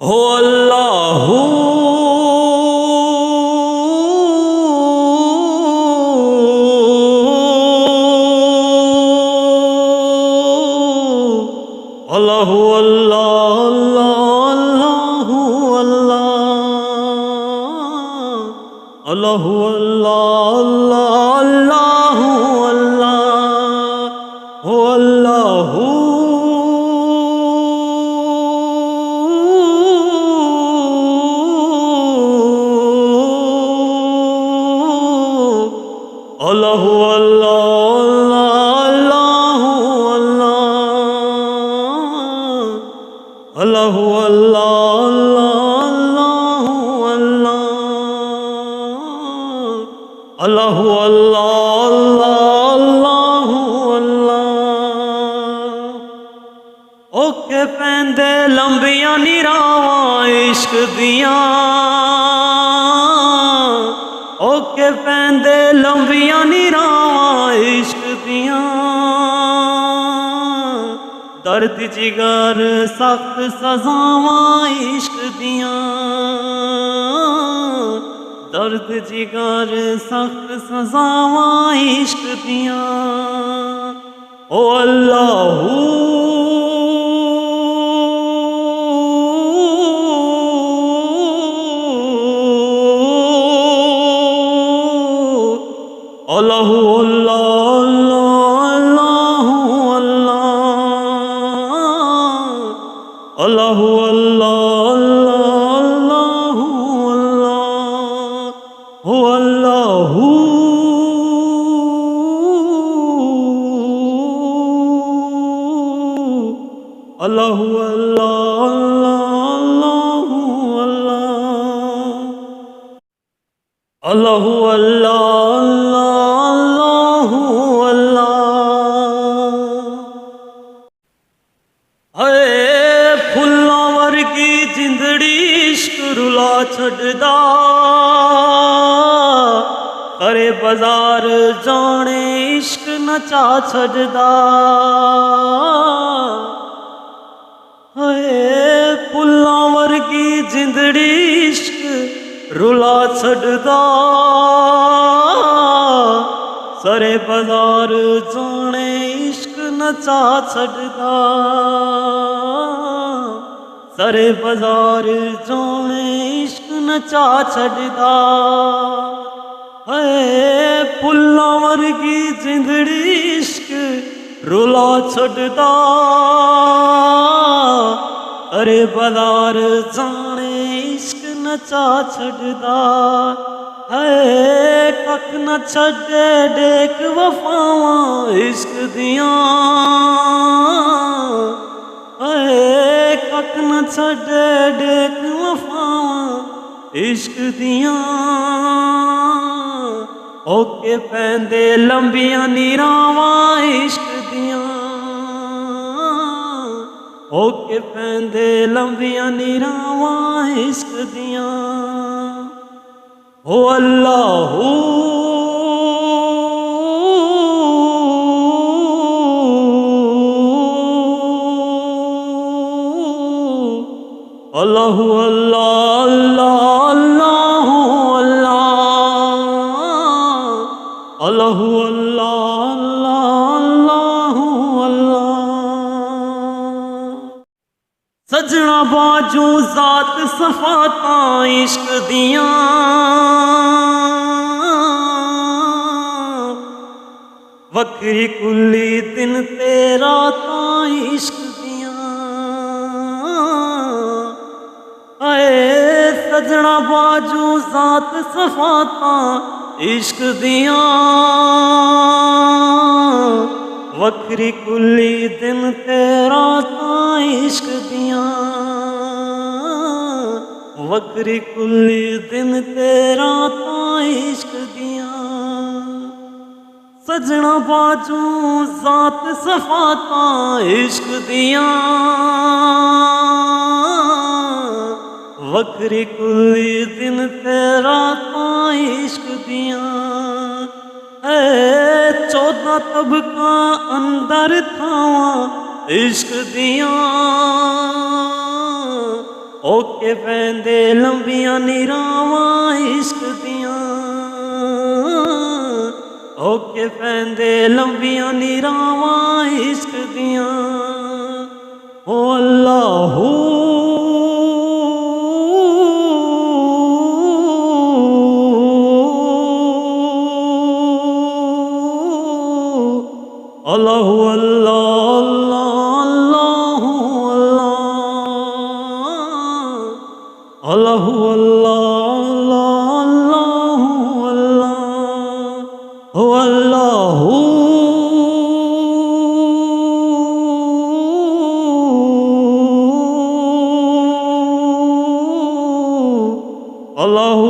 हो अल्लाह अल्लाह अल्लाह अल्लाह अल्लाह अल्लाह अल्लाह अल्लाह अल्लाह हो अल्लाह अल्लाह अल्लाह अल्लाह अल्लाह अल्लाह अल्लाह ओके पैंदे लंबियां निरावां इश्क दियां ओके पैंदे लंबियां निरावां इश्क दियां दर्द जिगर सख्त सजावां इश्क दियां दर्द जिगर सख्त सजावां इश्क दियां ओ अल्लाह अल्लाह अल्लाह अल्लाह अल्लाह हो अल्लाह अल्लाह अल्लाह अल्लाह अल्लाह फुल्लां वर्गी जिंदड़ी इश्क रुला छड्डदा करे बाजार जाने इश्क नचा छड्डदा फुल्लां वर्गी जिंदड़ी इश्क रुला छड्डदा सरे बाजार जाने इश्क नचा छड्डदा सरे बाजार जाने इश्क नचा छड्डदा फुल्लां वर्गी जिंदड़ी इश्क रुला छड्डदा अरे बाजार जाने इश्क नचा छड्डदा कख न छड्डे डेक वफावां इश्क दियां कख न छड्डे डेक वफावां इश्क दियां ओके पैंदे लंबियां निरावां इश्क दियां ओके पैंदे लंबियां निरावां इश्क दियां हो अल्लाह अल्लाह अल्लाह अल्लाह अल्लाह अल्लाह अल्लाह सजना बाजू जात सफाता इश्क दियां वक्री कुली दिन तेरा ता इश्क दियां सजना बाजू जात सफाता इश्क दियां वक्री कुली दिन तेरा ता इश्क दियां वक्री कुली दिन तेरा ता इश्क दियां सजना बाजू जात सफाता इश्क दियां वक्री कुली दिन तेरा ता इश्क दियां 14 तबका अंदर थावां इश्क दियां ओके पैंदे लंबियां निरावां इश्क दियां, ओके पैंदे लंबियां निरावां इश्क दियां। ओ अल्लाह अल्लाह अल्लाह अल्लाह अल्लाह अल्लाह अल्लाह अल्लाह अल्लाह अल्लाह